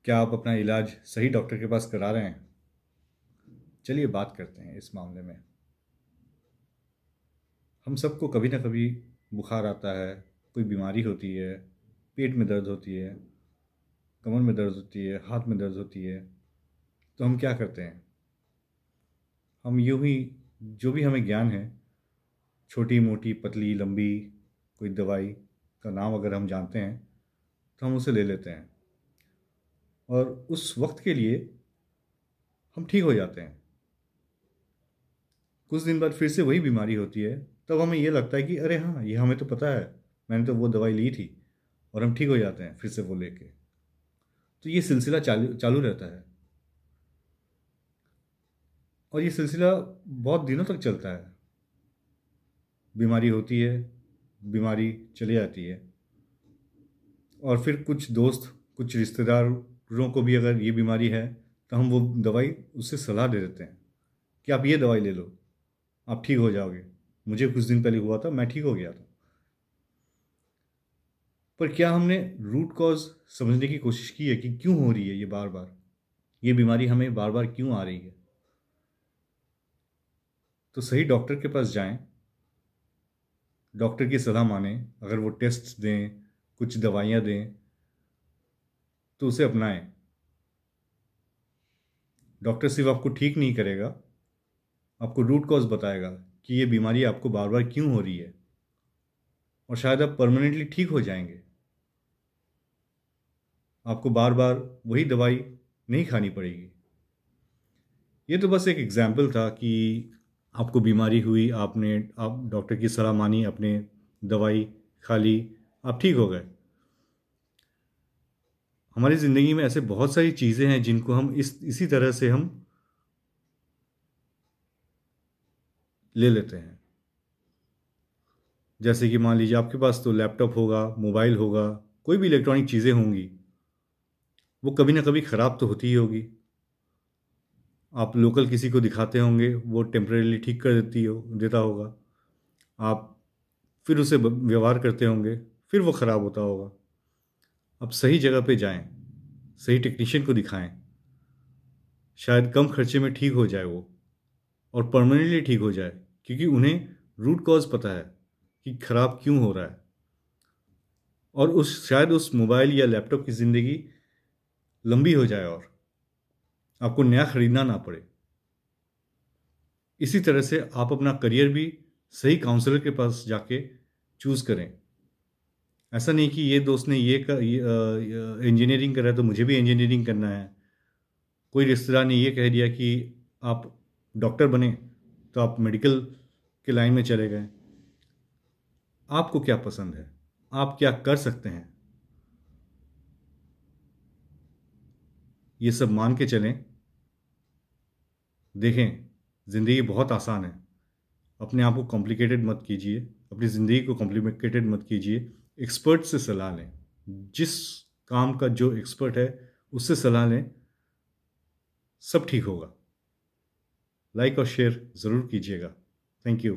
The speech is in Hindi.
क्या आप अपना इलाज सही डॉक्टर के पास करा रहे हैं? चलिए बात करते हैं इस मामले में। हम सबको कभी ना कभी बुखार आता है, कोई बीमारी होती है, पेट में दर्द होती है, कमर में दर्द होती है, हाथ में दर्द होती है। तो हम क्या करते हैं? हम यूं ही जो भी हमें ज्ञान है, छोटी मोटी पतली लंबी कोई दवाई का नाम अगर हम जानते हैं तो हम उसे ले लेते हैं और उस वक्त के लिए हम ठीक हो जाते हैं। कुछ दिन बाद फिर से वही बीमारी होती है, तब हमें ये लगता है कि अरे हाँ, ये हमें तो पता है, मैंने तो वो दवाई ली थी, और हम ठीक हो जाते हैं फिर से वो लेके। तो ये सिलसिला चालू चालू रहता है और ये सिलसिला बहुत दिनों तक चलता है। बीमारी होती है, बीमारी चली जाती है, और फिर कुछ दोस्त, कुछ रिश्तेदारों को भी अगर ये बीमारी है तो हम वो दवाई उससे सलाह दे देते हैं कि आप ये दवाई ले लो, आप ठीक हो जाओगे। मुझे कुछ दिन पहले हुआ था, मैं ठीक हो गया था। पर क्या हमने रूट कॉज समझने की कोशिश की है कि क्यों हो रही है ये बार बार, ये बीमारी हमें बार बार क्यों आ रही है? तो सही डॉक्टर के पास जाएं, डॉक्टर की सलाह मानें, अगर वो टेस्ट दें, कुछ दवाइयाँ दें तो उसे अपनाएं। डॉक्टर सिर्फ आपको ठीक नहीं करेगा, आपको रूट कॉज बताएगा कि ये बीमारी आपको बार बार क्यों हो रही है, और शायद आप परमानेंटली ठीक हो जाएंगे। आपको बार बार वही दवाई नहीं खानी पड़ेगी। ये तो बस एक एग्जाम्पल था कि आपको बीमारी हुई, आप डॉक्टर की सलाह मानी, अपने दवाई खा ली, आप ठीक हो गए। हमारी ज़िंदगी में ऐसे बहुत सारी चीज़ें हैं जिनको हम इसी तरह से हम ले लेते हैं। जैसे कि मान लीजिए आपके पास तो लैपटॉप होगा, मोबाइल होगा, कोई भी इलेक्ट्रॉनिक चीज़ें होंगी, वो कभी ना कभी ख़राब तो होती ही होगी। आप लोकल किसी को दिखाते होंगे, वो टेम्परेली ठीक कर देता होगा। आप फिर उसे व्यवहार करते होंगे, फिर वो ख़राब होता होगा। अब सही जगह पे जाएं, सही टेक्नीशियन को दिखाएं, शायद कम खर्चे में ठीक हो जाए वो, और परमानेंटली ठीक हो जाए, क्योंकि उन्हें रूट कॉज पता है कि ख़राब क्यों हो रहा है। और शायद उस मोबाइल या लैपटॉप की ज़िंदगी लंबी हो जाए और आपको नया ख़रीदना ना पड़े। इसी तरह से आप अपना करियर भी सही काउंसलर के पास जाके चूज़ करें। ऐसा नहीं कि ये दोस्त ने ये इंजीनियरिंग करा है तो मुझे भी इंजीनियरिंग करना है। कोई रिश्तेदार ने ये कह दिया कि आप डॉक्टर बने तो आप मेडिकल के लाइन में चले गए। आपको क्या पसंद है, आप क्या कर सकते हैं, ये सब मान के चलें। देखें, ज़िंदगी बहुत आसान है। अपने आप को कॉम्प्लिकेटेड मत कीजिए, अपनी ज़िंदगी को कॉम्प्लिकेटेड मत कीजिए। एक्सपर्ट से सलाह लें, जिस काम का जो एक्सपर्ट है उससे सलाह लें, सब ठीक होगा। लाइक और शेयर ज़रूर कीजिएगा। Thank you.